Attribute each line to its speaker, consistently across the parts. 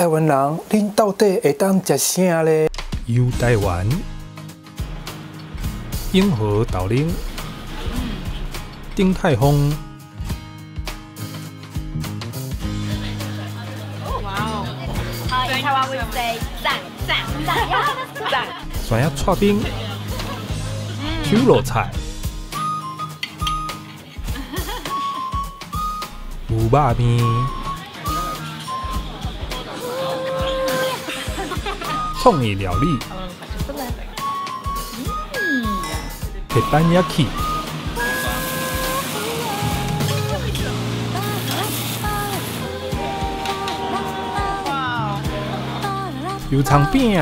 Speaker 1: 台湾人，恁到底会当食啥咧？
Speaker 2: 游台湾，永和豆奶，鼎泰丰。
Speaker 3: 哇哦！台湾 we say 赞赞赞赞！
Speaker 2: 山野串冰，手螺菜，牛肉面。 创意料理，铁板焼き，油肠饼，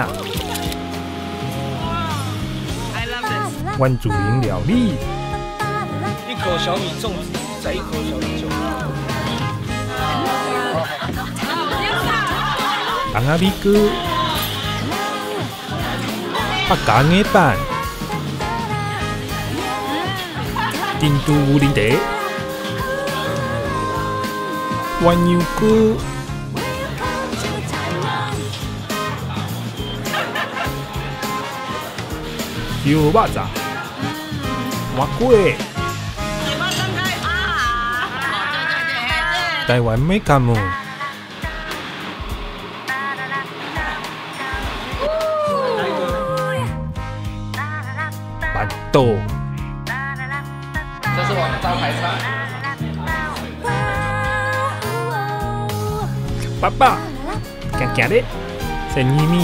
Speaker 2: 原住民料理，
Speaker 4: 一口小米粽子，再一口小米酒。
Speaker 2: 红阿米糕。 客家鹅蛋、珍珠乌龙茶、鸳鸯糕、油肉粽、麻粿、台湾美甘姆。 板豆，
Speaker 4: 这是我们招牌菜。
Speaker 2: 爸爸，行行咧，生米米，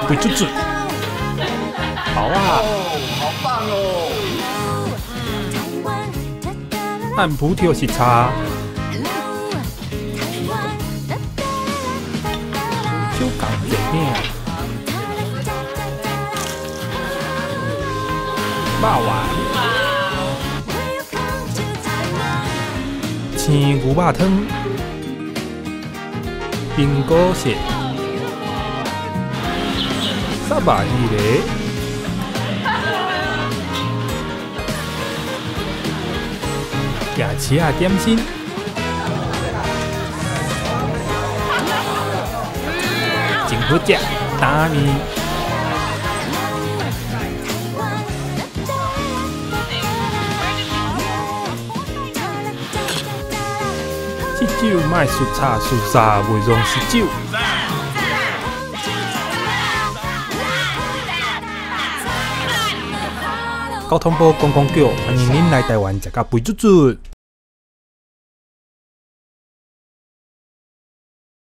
Speaker 2: 肥猪猪，好啊，
Speaker 4: 好棒哦！
Speaker 2: 按葡萄是茶。 手工煎饼，肉丸，青牛肉汤，冰果蟹，沙巴鱼嘞，假期啊点心。 真好食，打面。喜酒卖输茶输沙，袂容喜酒。交通部观光局欢迎您来台湾食到肥猪猪。